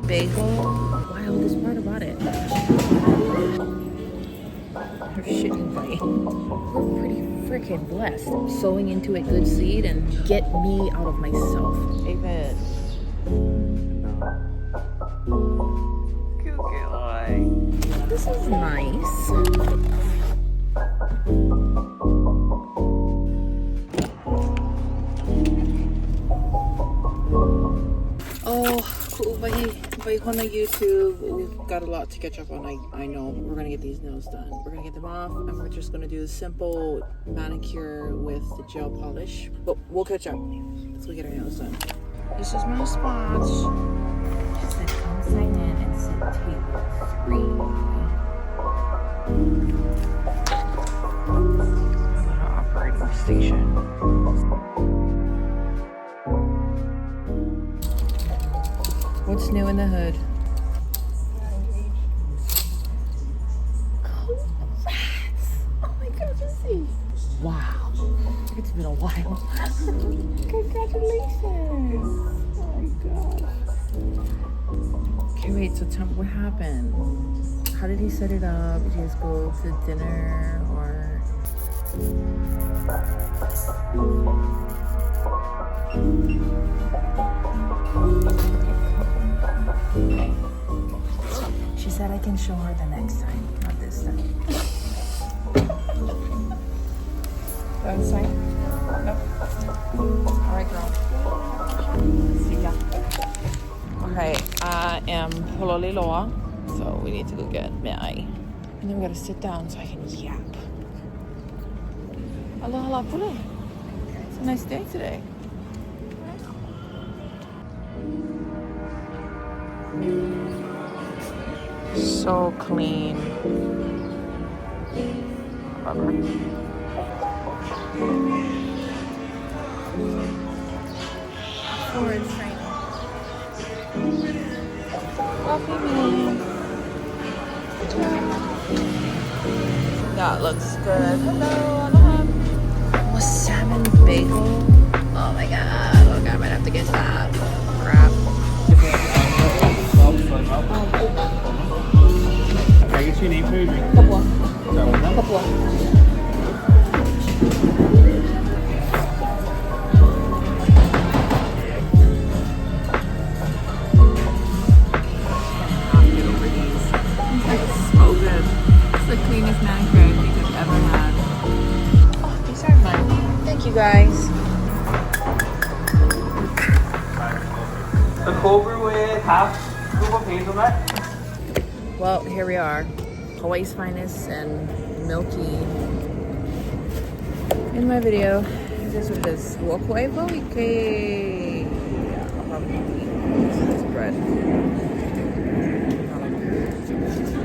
Bagel. Wildest part about it. Her shitting bite. We're pretty freaking blessed. Sowing into it good seed and get me out of myself. ʻiʻve. Cute boy. This is nice. Oh, on YouTube. We've got a lot to catch up on. I know. We're gonna get these nails done. We're gonna get them off, and we're just gonna do a simple manicure with the gel polish. But we'll catch up. Let's go get our nails done. This is my spot. She said, "Come sign in and sit table 3." Little operating station. What's new in the hood? Congrats! Oh my god, just see. Wow. It's been a while. Congratulations. Oh my god. Okay, wait, so tell me what happened. How did he set it up? Did you guys go to dinner or? She said I can show her the next time, not this time. That's fine? No? Alright, girl. See ya. Okay, I am Hololiloa, so we need to go get mai. And then we gotta sit down so I can yap. Aloha pule. It's a nice day today. So clean. Rubber. Forward frame. Coffee bean. That looks good. Hello, aloha. A salmon bagel. Oh my god. Okay, I might have to get that. Crap. Can I get you an 8 food drink? Couple. Couple. Couple. So good. It's the cleanest manicure I think I've ever had. Oh, these are mine. Thank you guys. The cold brew with half scoop of hazelnut. Well, here we are. Hawaii's finest and milky in my video. This is what it is. Yeah, I'll probably eat this bread.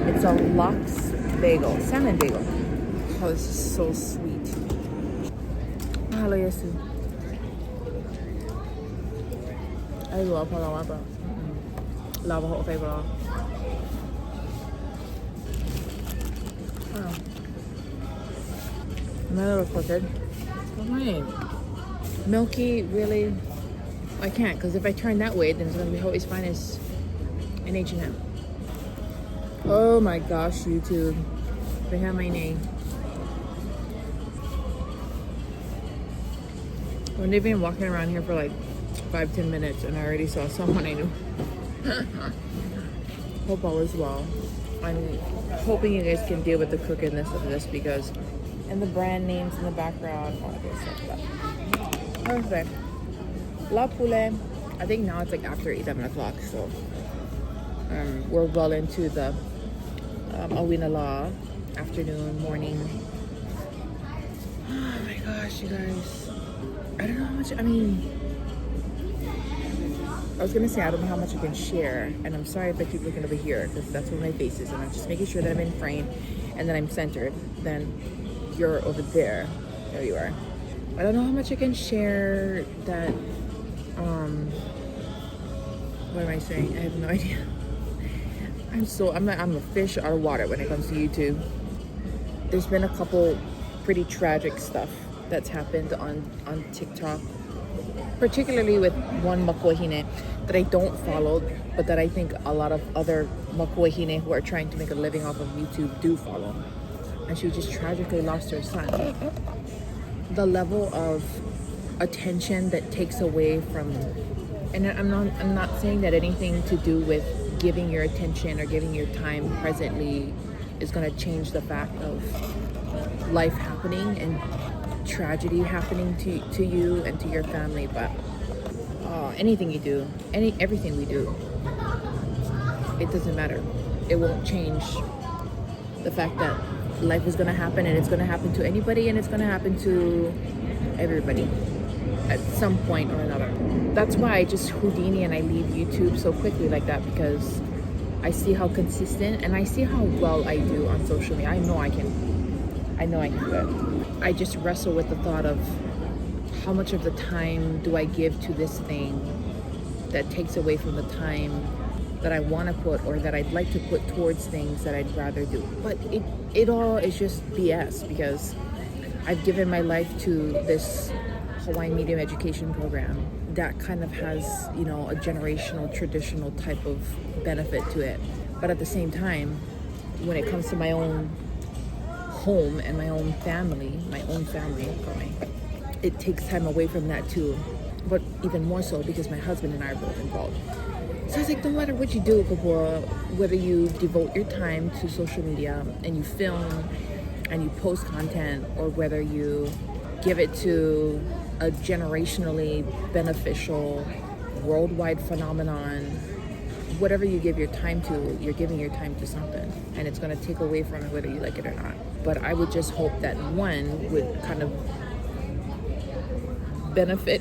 It's a lox bagel, salmon bagel. Oh, this is so sweet. Mahalo yasu. I love palawapa. Lava hot favorite. Oh. My little crooked. Oh my. Milky, really? I can't, because if I turn that way, then it's going to be Hawaii's finest in H&M. Oh my gosh, YouTube. They have my name. I've been walking around here for like 5-10 minutes and I already saw someone I knew. Hope all is well. I'm hoping you guys can deal with the crookedness of this because and the brand names in the background. Oh, perfect. La Pule. I think now it's like after 11 o'clock, so we're well into the Awina Law afternoon, morning. Oh my gosh, you guys. I don't know how much, I was gonna say I don't know how much I can share, and I'm sorry if I keep looking over here because that's where my face is, and I'm just making sure that I'm in frame and that I'm centered. Then you're over there. There you are. I don't know how much I can share that, what am I saying? I have no idea. I'm a fish out of water when it comes to YouTube. There's been a couple pretty tragic stuff that's happened on TikTok, particularly with one makuahine that I don't follow, but that I think a lot of other makuahine who are trying to make a living off of YouTube do follow. And she just tragically lost her son. The level of attention that takes away from, and I'm not saying that anything to do with giving your attention or giving your time presently is going to change the fact of life happening and tragedy happening to you and to your family, but anything you do, everything we do, it doesn't matter. It won't change the fact that life is going to happen, and it's going to happen to anybody, and it's going to happen to everybody at some point or another. That's why I just Houdini and I leave YouTube so quickly like that, because I see how consistent and I see how well I do on social media. I know I can do it. I just wrestle with the thought of how much of the time do I give to this thing that takes away from the time that I want to put, or that I'd like to put towards things that I'd rather do. But it all is just BS, because I've given my life to this Hawaiian medium education program that kind of has, you know, a generational, traditional type of benefit to it. But at the same time, when it comes to my own home and my own family, it takes time away from that too. But even more so because my husband and I are both involved. So it's like, no matter what you do, whether you devote your time to social media and you film and you post content, or whether you give it to a generationally beneficial worldwide phenomenon, whatever you give your time to, you're giving your time to something, and it's going to take away from it whether you like it or not. But I would just hope that one would kind of benefit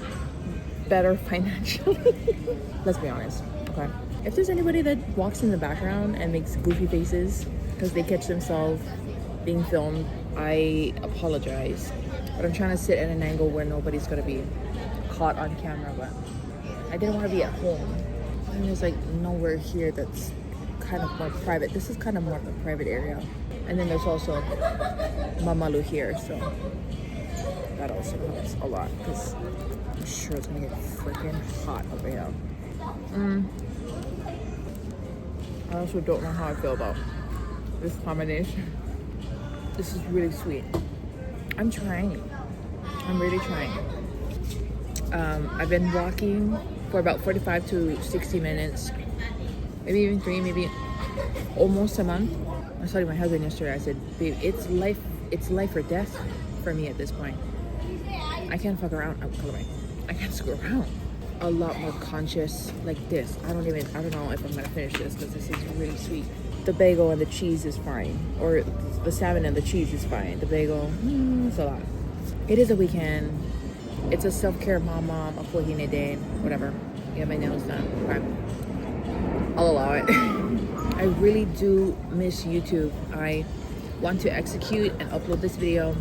better financially. Let's be honest, okay? If there's anybody that walks in the background and makes goofy faces because they catch themselves being filmed, I apologize. But I'm trying to sit at an angle where nobody's gonna be caught on camera, but I didn't want to be at home. And there's like nowhere here that's kind of more private. This is kind of more of a private area. And then there's also Mamalu here, so that also helps a lot, because I'm sure it's gonna get freaking hot over here. I also don't know how I feel about this combination. This is really sweet. I'm trying. I'm really trying. I've been walking for about 45 to 60 minutes, maybe even 3, maybe almost a month. I was telling my husband yesterday, I said, babe, it's life or death for me at this point. I can't fuck around. I can't screw around. A lot more conscious like this. I don't know if I'm gonna finish this, because this is really sweet. The bagel and the cheese is fine, or the salmon and the cheese is fine. The bagel, it's a lot. It is a weekend. It's a self-care mama, a kuahine day, whatever. Get my nails done. Okay. I'll allow it. I really do miss YouTube. I want to execute and upload this video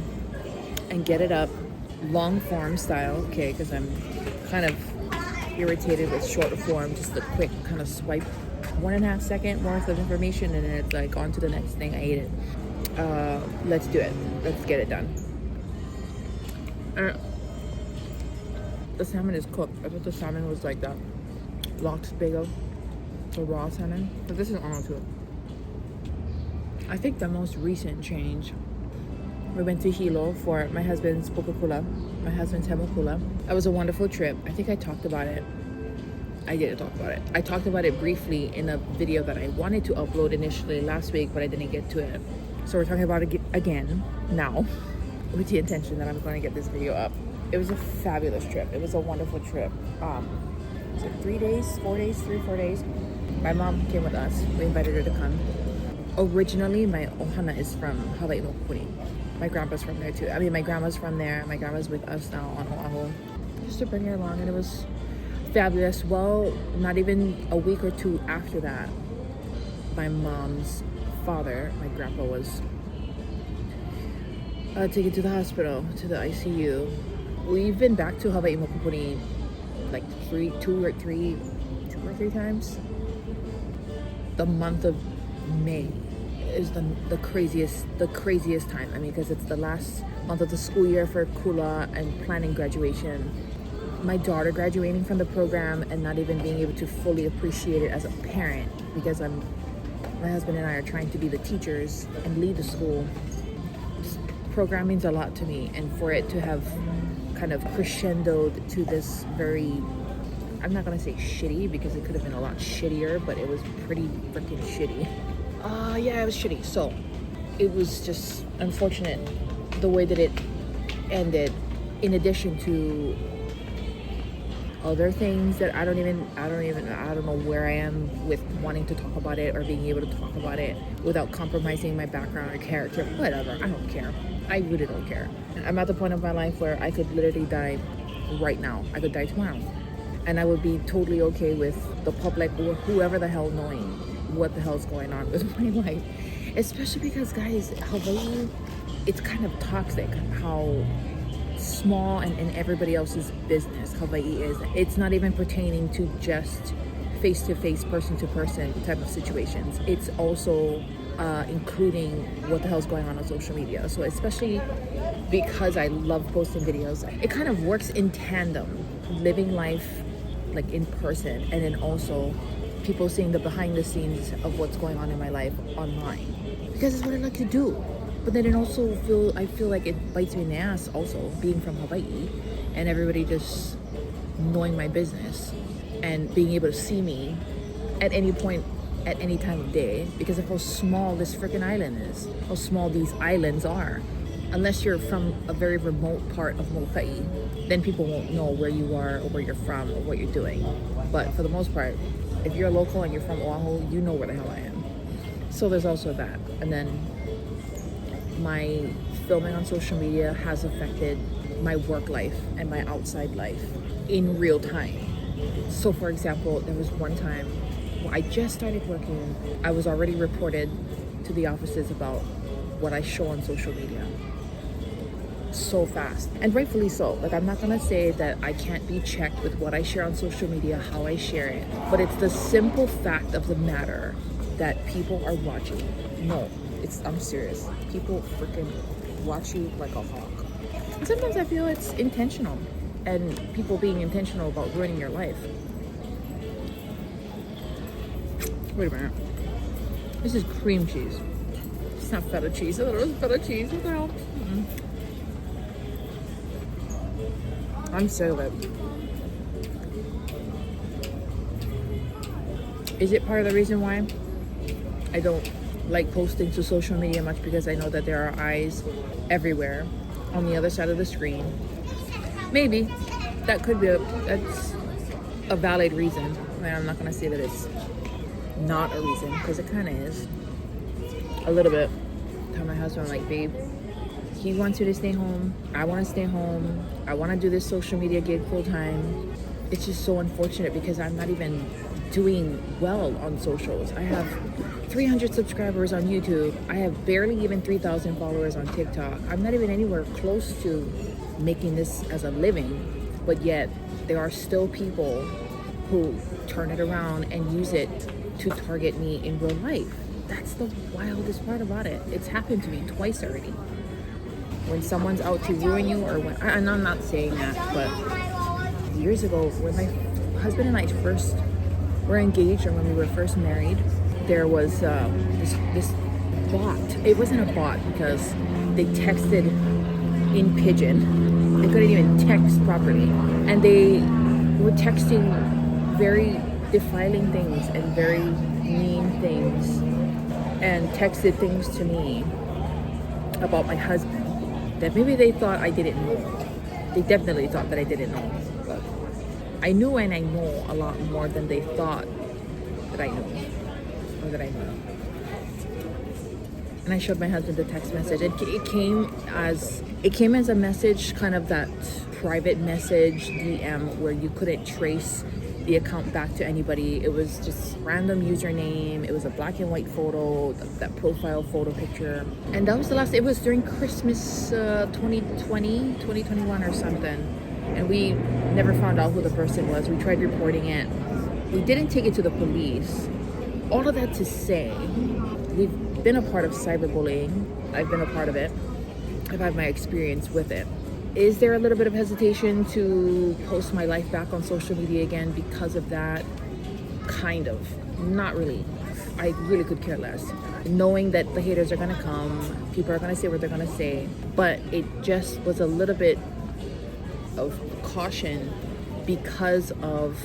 and get it up long form style, okay, because I'm kind of irritated with short form, just a quick kind of swipe, 1.5 second worth of information, and then it's like on to the next thing. I hate it. Let's do it. Let's get it done. The salmon is cooked. I thought the salmon was like that lox bagel, the raw salmon, but this is on too. I think the most recent change, we went to Hilo for my husband's pukakula, my husband's hemokula. That was a wonderful trip. I think I talked about it. I didn't talk about it. I talked about it briefly in a video that I wanted to upload initially last week, but I didn't get to it. So we're talking about it again now, with the intention that I'm going to get this video up. It was a fabulous trip. It was a wonderful trip. Was it 3 days, 4 days, 3-4 days? My mom came with us. We invited her to come. Originally, my ʻohana is from Hawaii. My grandpa's from there too. I mean, my grandma's from there. My grandma's with us now on Oahu. Just to bring her along, and it was fabulous. Well, not even a week or two after that, my mom's father, my grandpa, was taken to the hospital, to the ICU. We've been back to Hawaii Mokupuni like two or three times. The month of May is the craziest time. I mean, because it's the last month of the school year for Kula and planning graduation. My daughter graduating from the program and not even being able to fully appreciate it as a parent because my husband and I are trying to be the teachers and lead the school. This program means a lot to me, and for it to have kind of crescendoed to this very, I'm not gonna say shitty because it could have been a lot shittier, but it was pretty freaking shitty. Yeah, it was shitty. So it was just unfortunate the way that it ended, in addition to other things that I don't know where I am with wanting to talk about it or being able to talk about it without compromising my background or character. Whatever, I don't care. I really don't care. I'm at the point of my life where I could literally die right now. I could die tomorrow. And I would be totally okay with the public or whoever the hell knowing what the hell's going on with my life. Especially because, guys, Hawaii, it's kind of toxic how small and everybody else's business Hawaii is. It's not even pertaining to just face-to-face, person-to-person type of situations. It's also including what the hell's going on social media. So especially because I love posting videos, it kind of works in tandem, living life like in person, and then also people seeing the behind the scenes of what's going on in my life online, because it's what I like to do. But then I feel like it bites me in the ass also, being from Hawaii and everybody just knowing my business and being able to see me at any point, at any time of day, because of how small this freaking island is, how small these islands are. Unless you're from a very remote part of Molokai, then people won't know where you are or where you're from or what you're doing. But for the most part, if you're local and you're from Oahu, you know where the hell I am. So there's also that. And then my filming on social media has affected my work life and my outside life in real time. So for example, there was one time when I just started working, I was already reported to the offices about what I show on social media. So fast, and rightfully so. Like, I'm not gonna say that I can't be checked with what I share on social media, how I share it, but it's the simple fact of the matter that people are watching. No, I'm serious. People freaking watch you like a hawk. And sometimes I feel it's intentional, and people being intentional about ruining your life. Wait a minute. This is cream cheese. It's not feta cheese. I thought it was feta cheese. What the hell? I'm sick of it. Is it part of the reason why I don't like posting to social media much? Because I know that there are eyes everywhere on the other side of the screen. Maybe that could be that's a valid reason. I mean, I'm not gonna say that it's not a reason, because it kind of is a little bit. I tell my husband, I'm like, babe, he wants you to stay home. I want to stay home. I want to do this social media gig full time. It's just so unfortunate because I'm not even doing well on socials. I have 300 subscribers on YouTube. I have barely even 3,000 followers on TikTok. I'm not even anywhere close to making this as a living, but yet there are still people who turn it around and use it to target me in real life. That's the wildest part about it. It's happened to me twice already. When someone's out to ruin you, or when, and I'm not saying that, but years ago, when my husband and I first were engaged, or when we were first married, there was this bot. It wasn't a bot because they texted in pidgin. They couldn't even text properly, and they were texting very defiling things and very mean things, and texted things to me about my husband that maybe they thought I didn't know. They definitely thought that I didn't know. But I knew, and I know a lot more than they thought that I knew, or that I knew. And I showed my husband the text message. It came as a message, kind of that private message DM where you couldn't trace the account back to anybody. It was just random username. It was a black and white photo, that profile photo picture. And that was the last. It was during Christmas 2020, 2021 or something. And we never found out who the person was. We tried reporting it. We didn't take it to the police. All of that to say, we've been a part of cyberbullying. I've been a part of it. I've had my experience with it. Is there a little bit of hesitation to post my life back on social media again because of that? Kind of. Not really. I really could care less. Knowing that the haters are gonna come, people are gonna say what they're gonna say, but it just was a little bit of caution because of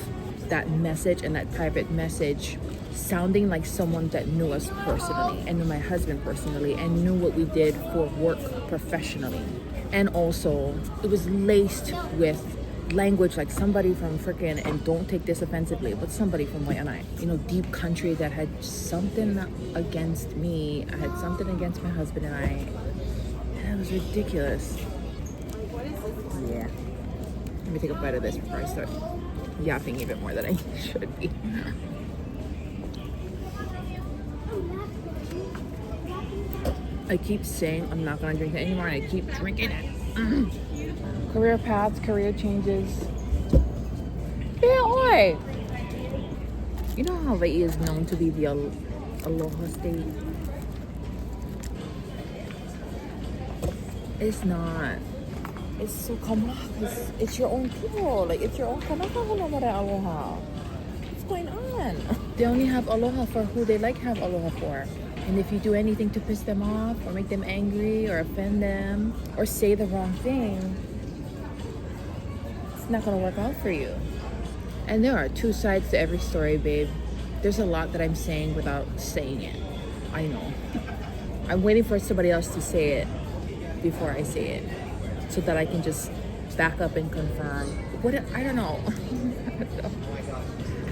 that message and that private message sounding like someone that knew us personally and knew my husband personally and knew what we did for work professionally. And also, it was laced with language like somebody from freaking, and don't take this offensively, but somebody from Waianae, you know, deep country that had something against me. I had something against my husband and I. And it was ridiculous. Yeah. Let me take a bite of this before I start yapping even more than I should be. I keep saying I'm not gonna drink it anymore, and I keep drinking it. Career paths, career changes. Yeah, oi! You know how Hawaii is known to be the aloha state? It's not. It's so kama. It's your own people. Like, it's your own kanaka aloha. What's going on? They only have aloha for who they like have aloha for. And if you do anything to piss them off or make them angry or offend them or say the wrong thing, it's not gonna work out for you. And there are two sides to every story, babe. There's a lot that I'm saying without saying it. I know. I'm waiting for somebody else to say it before I say it, so that I can just back up and confirm. I don't know.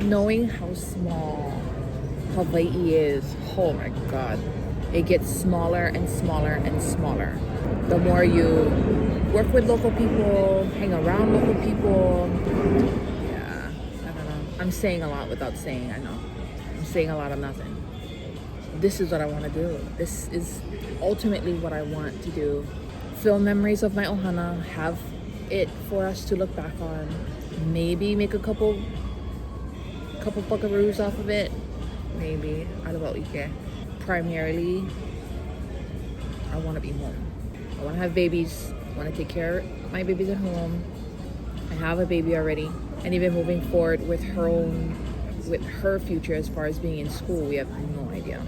Knowing how small Hawaii is, oh my God. It gets smaller and smaller and smaller. The more you work with local people, hang around local people. Yeah, I don't know. I'm saying a lot without saying, I know. I'm saying a lot of nothing. This is what I want to do. This is ultimately what I want to do. Film memories of my ʻohana, have it for us to look back on. Maybe make a couple buckaroos off of it. Maybe. Primarily, I want to be home. I want to have babies. I want to take care of my babies at home. I have a baby already. And even moving forward with her future as far as being in school, we have no idea.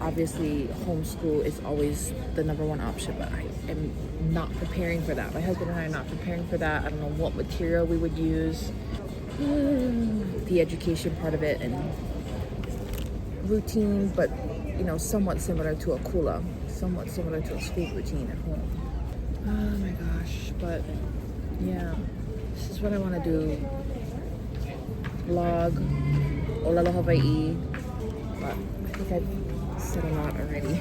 Obviously, homeschool is always the number one option, but I am not preparing for that. My husband and I are not preparing for that. I don't know what material we would use. The education part of it and routine, but you know, somewhat similar to a kula, somewhat similar to a school routine at home. Oh my gosh, but yeah, this is what I want to do. Vlog, Olalo Hawaii, but I think I've said a lot already.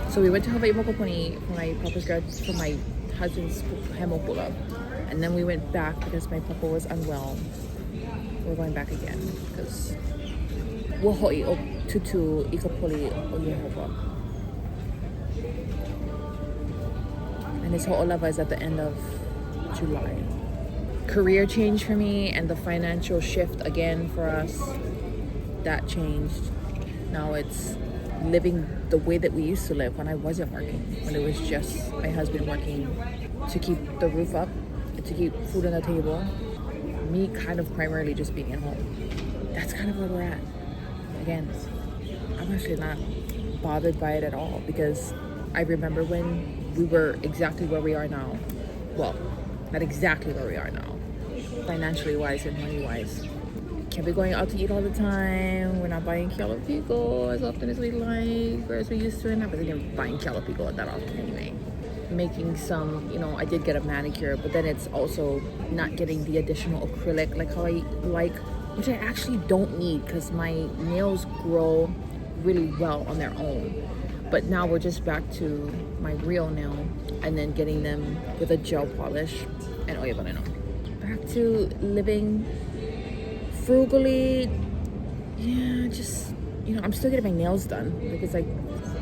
So we went to Hawaii Mokopuni for my husband's hemopula, and then we went back because my papa was unwell. We're going back again because Wohoi o tutu ikapoli o Yehovah. And his ho'olava is at the end of July. Career change for me and the financial shift again for us, that changed. Now it's living the way that we used to live when I wasn't working, when it was just my husband working to keep the roof up, to keep food on the table, me kind of primarily just being at home. That's kind of where we're at. Again, I'm actually not bothered by it at all because I remember when we were exactly where we are now. Well, not exactly where we are now, financially wise and money wise. Can't be going out to eat all the time. We're not buying yʻall pico as often as we like or as we used to. And not really buying yʻall pico that often anyway. Making some, you know, I did get a manicure, but then it's also not getting the additional acrylic like how I like, which I actually don't need because my nails grow really well on their own. But now we're just back to my real nail and then getting them with a gel polish and back to living frugally. Yeah, just, you know, I'm still getting my nails done. Like, it's like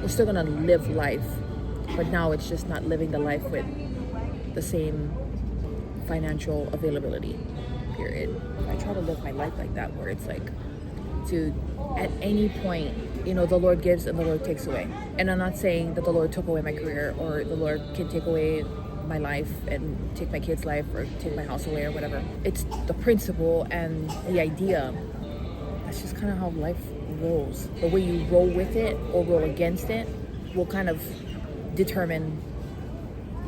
we're still gonna live life, but now it's just not living the life with the same financial availability, period. I try to live my life like that, where it's like gratitude at any point. You know, the Lord gives and the Lord takes away. And I'm not saying that the Lord took away my career or the Lord can take away my life and take my kid's life or take my house away or whatever. It's the principle and the idea. That's just kind of how life rolls. The way you roll with it or roll against it will kind of determine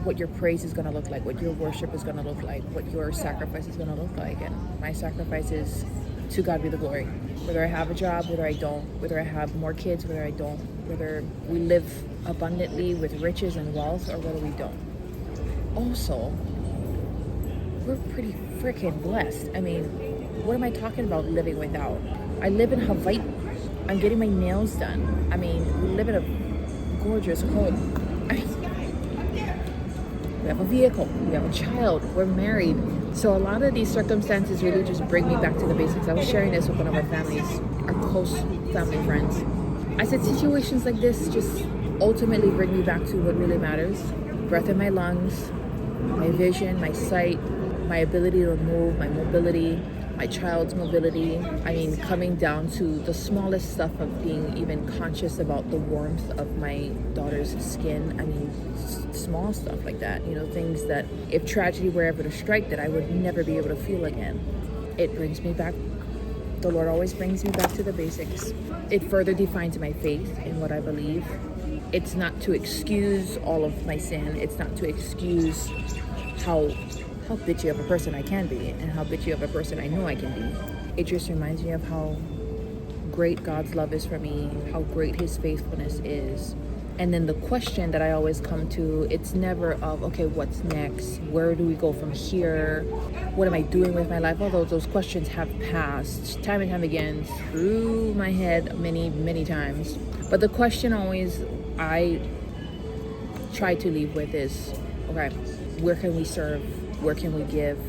what your praise is going to look like, what your worship is going to look like, what your sacrifice is going to look like. And my sacrifice is to God be the glory. Whether I have a job, whether I don't, whether I have more kids, whether I don't, whether we live abundantly with riches and wealth or whether we don't. Also, we're pretty freaking blessed. I mean, what am I talking about living without? I live in Hawaii. I'm getting my nails done. I mean, we live in a gorgeous home. I mean, we have a vehicle, we have a child, we're married. So a lot of these circumstances really just bring me back to the basics. I was sharing this with one of our families, our close family friends. I said situations like this just ultimately bring me back to what really matters. Breath in my lungs, my vision, my sight, my ability to move, my mobility, my child's mobility. I mean, coming down to the smallest stuff of being even conscious about the warmth of my daughter's skin. I mean, small stuff like that, you know, things that if tragedy were ever to strike that I would never be able to feel again. It brings me back. The Lord always brings me back to the basics. It further defines my faith in what I believe. It's not to excuse all of my sin. It's not to excuse how bitchy of a person I can be and how bitchy of a person I know I can be. It just reminds me of how great God's love is for me, how great his faithfulness is. And then the question that I always come to, it's never of, okay, what's next? Where do we go from here? What am I doing with my life? Although those questions have passed time and time again through my head many, many times. But the question always I try to leave with is, okay, where can we serve? Where can we give?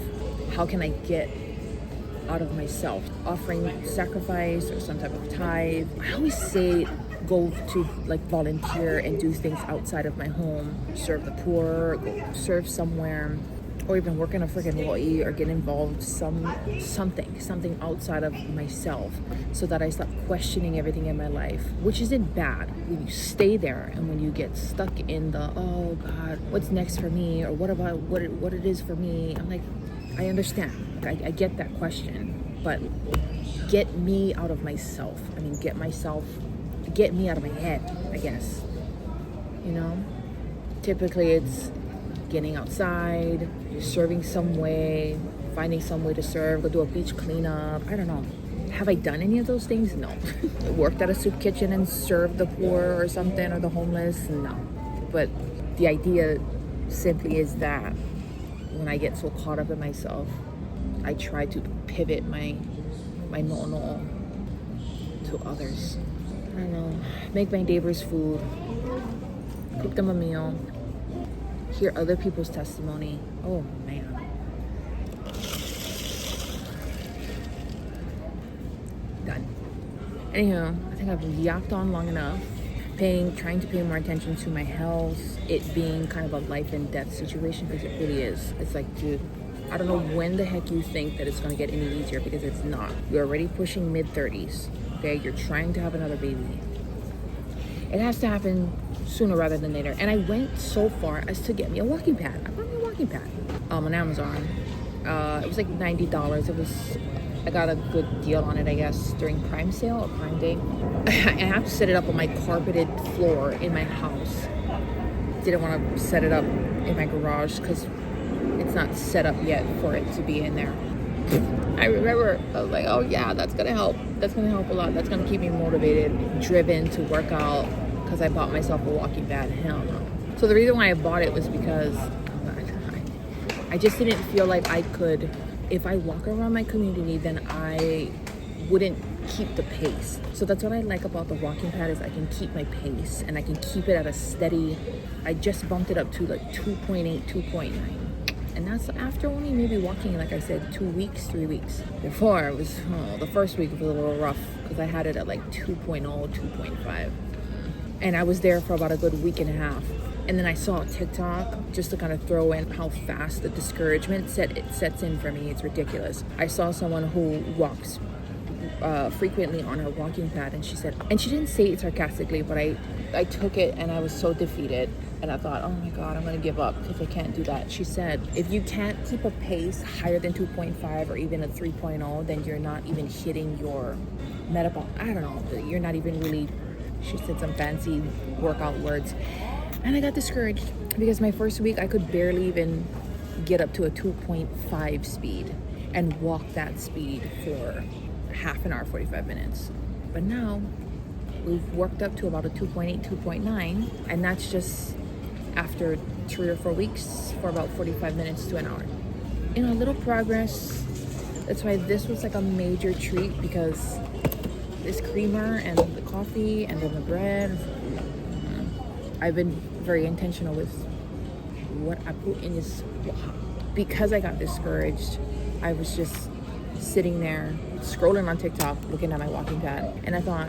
How can I get out of myself? Offering sacrifice or some type of tithe. I always say go to like volunteer and do things outside of my home, serve the poor, go serve somewhere, or even work in a freaking ʻohana or get involved something outside of myself so that I stop questioning everything in my life, which isn't bad when you stay there and when you get stuck in the, oh God, what's next for me, or what about what it is for me. I'm like, I understand, I get that question, but get me out of myself. I mean, get me out of my head, I guess, you know. Typically it's getting outside, serving some way, finding some way to serve, go do a beach cleanup. I don't know. Have I done any of those things? No. Worked at a soup kitchen and served the poor or something, or the homeless? No. But the idea simply is that when I get so caught up in myself, I try to pivot my no'ono'o to others. I don't know. Make my neighbors food, cook them a meal, hear other people's testimony. Oh man. Done. Anyhow, I think I've yapped on long enough. Trying to pay more attention to my health, it being kind of a life and death situation, because it really is. It's like, dude, I don't know when the heck you think that it's gonna get any easier, because it's not. You're already pushing mid-30s, okay? You're trying to have another baby. It has to happen sooner rather than later. And I went so far as to get me a walking pad. I bought me a walking pad on Amazon. It was like $90. I got a good deal on it, I guess, during Prime sale or Prime Day. I have to set it up on my carpeted floor in my house. Didn't want to set it up in my garage because it's not set up yet for it to be in there. I remember, I was like, oh yeah, that's gonna help. That's gonna help a lot. That's gonna keep me motivated, driven to work out, because I bought myself a walking pad. Hell no. So the reason why I bought it was because I just didn't feel like I could, if I walk around my community, then I wouldn't keep the pace. So that's what I like about the walking pad, is I can keep my pace and I can keep it at a steady. I just bumped it up to like 2.8, 2.9. And that's after only maybe walking, like I said, 2 weeks, 3 weeks. Before, it was, the first week was a little rough because I had it at like 2.0, 2.5. And I was there for about a good week and a half. And then I saw TikTok, just to kind of throw in how fast the discouragement sets in for me. It's ridiculous. I saw someone who walks frequently on her walking pad, and she said, and she didn't say it sarcastically, but I took it and I was so defeated, and I thought, oh my God, I'm gonna give up because I can't do that. She said, if you can't keep a pace higher than 2.5 or even a 3.0, then you're not even hitting your metabolic, I don't know, you're not even really, she said some fancy workout words. And I got discouraged because my first week I could barely even get up to a 2.5 speed and walk that speed for half an hour, 45 minutes. But now we've worked up to about a 2.8, 2.9, and that's just after 3 or 4 weeks for about 45 minutes to an hour. You know, a little progress. That's why this was like a major treat, because this creamer and the coffee and then the bread, I've been very intentional with what I put in this. Because I got discouraged, I was just sitting there scrolling on TikTok looking at my walking pad, and I thought,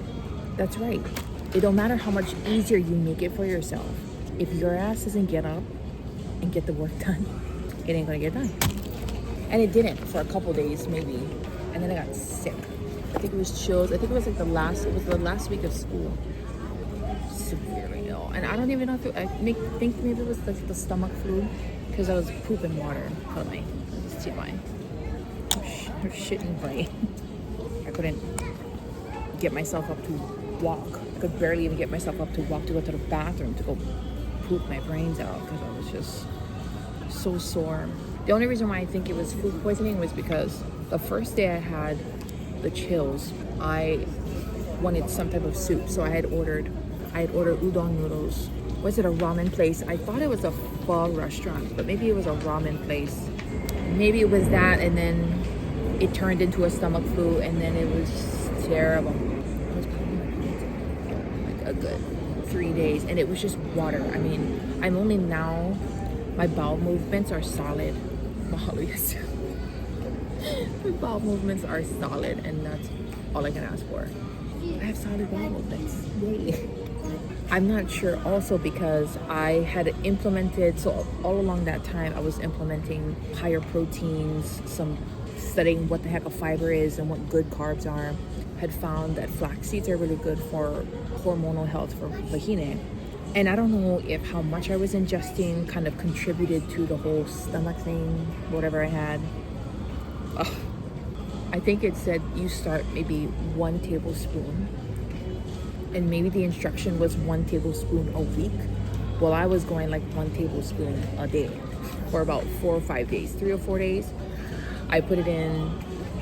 that's right, it don't matter how much easier you make it for yourself, if your ass doesn't get up and get the work done, it ain't gonna get done. And it didn't for a couple days maybe, and then I got sick. I think it was chills. I think it was like the last week of school. Severely ill, and I don't even know if think maybe it was the stomach flu, because I was pooping water. Hold on, let's see mine. I'm shitting brain. I couldn't get myself up to walk. I could barely even get myself up to walk to go to the bathroom to go poop my brains out, because I was just so sore. The only reason why I think it was food poisoning was because the first day I had the chills, I wanted some type of soup, so I had ordered udon noodles. Was it a ramen place? I thought it was a pho restaurant, but maybe it was a ramen place. Maybe it was that, and then it turned into a stomach flu, and then it was terrible. I was like a good 3 days, and it was just water. I mean, I'm only now, my bowel movements are solid. My bowel movements are solid, and that's all I can ask for. I have solid bowel movements. Yay. I'm not sure also because I had implemented, so all along that time I was implementing higher proteins, some studying what the heck a fiber is and what good carbs are. Had found that flax seeds are really good for hormonal health for vagina. And I don't know if how much I was ingesting kind of contributed to the whole stomach thing, whatever I had. I think it said you start maybe 1 tablespoon, and maybe the instruction was 1 tablespoon a week. Well, I was going like 1 tablespoon a day for about 4 or 5 days, 3 or 4 days. I put it in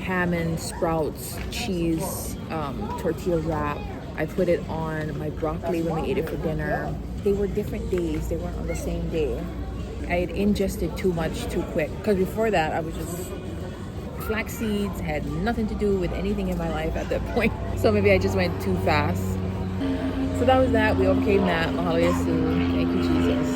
ham and sprouts, cheese, tortilla wrap. I put it on my broccoli when we ate it for dinner. They were different days. They weren't on the same day. I had ingested too much too quick, because before that I was just, flax seeds had nothing to do with anything in my life at that point. So maybe I just went too fast. So that was that. We overcame that. Mahalo Yesu. Thank you, Jesus.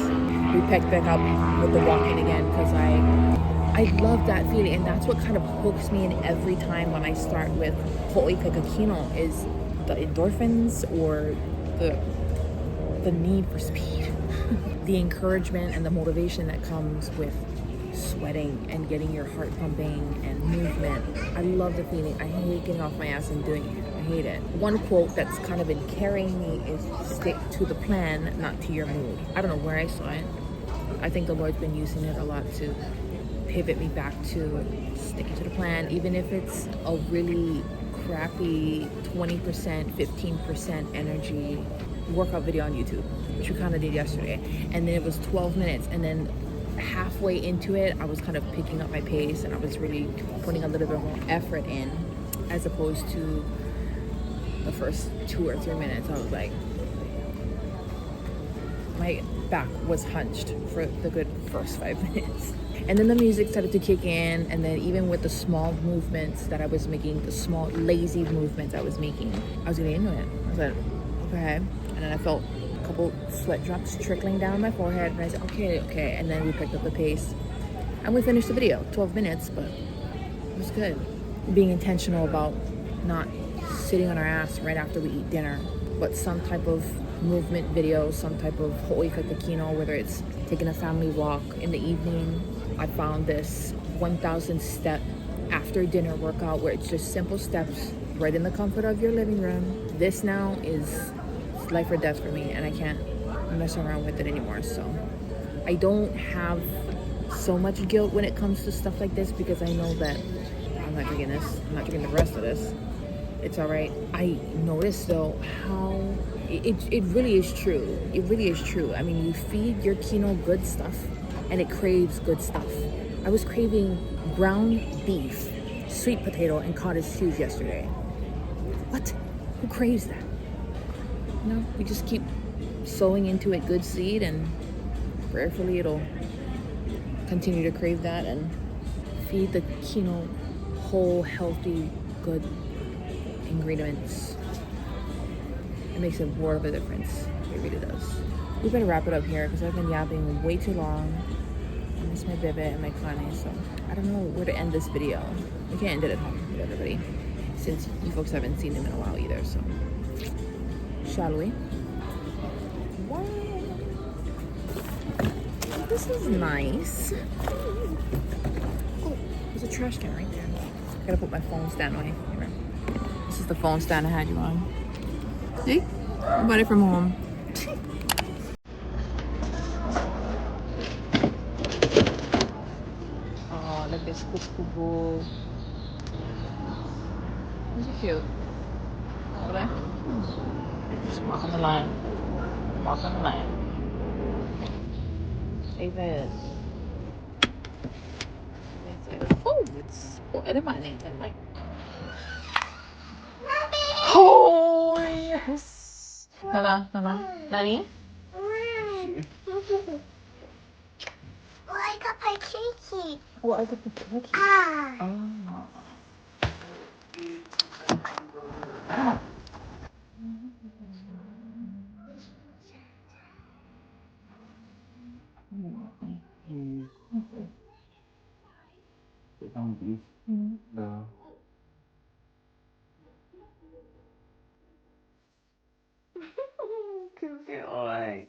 We picked back up with the walking again, because I love that feeling, and that's what kind of hooks me in every time when I start with ho'i kakakino, is the endorphins or the need for speed. The encouragement and the motivation that comes with sweating and getting your heart pumping and movement. I love the feeling. I hate getting off my ass and doing it. I hate it. One quote that's kind of been carrying me is stick to the plan, not to your mood. I don't know where I saw it. I think the Lord's been using it a lot to pivot me back to sticking to the plan, even if it's a really crappy 20%, 15% energy workout video on YouTube, which we kind of did yesterday. And then it was 12 minutes, and then halfway into it I was kind of picking up my pace, and I was really putting a little bit more effort in, as opposed to the first 2 or 3 minutes. I was like, my back was hunched for the good first 5 minutes. And then the music started to kick in, and then even with the small movements that I was making, the small lazy movements I was making, I was getting into it. I was like, okay. And then I felt a couple sweat drops trickling down my forehead, and I said, okay. And then we picked up the pace, and we finished the video. 12 minutes, but it was good. Being intentional about not sitting on our ass right after we eat dinner, but some type of movement video, some type of ho'i kakakino, whether it's taking a family walk in the evening. I found this 1,000 step after dinner workout where it's just simple steps right in the comfort of your living room. This now is life or death for me, and I can't mess around with it anymore. So I don't have so much guilt when it comes to stuff like this because I know that I'm not drinking this. I'm not drinking the rest of this. It's all right. I noticed though how it really is true. It really is true. I mean, you feed your kino good stuff and it craves good stuff. I was craving ground beef, sweet potato, and cottage cheese yesterday. What? Who craves that? No, we just keep sowing into it good seed, and prayerfully it'll continue to crave that and feed the kino whole, healthy, good ingredients. It makes a world of a difference. It really does. We better wrap it up here because I've been yapping way too long. I miss my bebe and my kane, so I don't know where to end this video. We can't end it at home with everybody since you folks haven't seen him in a while either, so shall we? Wow. This is nice. Oh, there's a trash can right there. I gotta put my phone stand away. Here. This is the phone stand I had you on. See? I bought it from home. Oh, look at this kukubu. Is it cute? Over there? Just walk on the line. Walk on the line. iʻve. Oh, it's... Oh, I didn't mind it. Like... Oh, yes. Nana, Nana. Nani? I got my cookie. Oh, I got the cookie. Ah. Oh. Cute boy.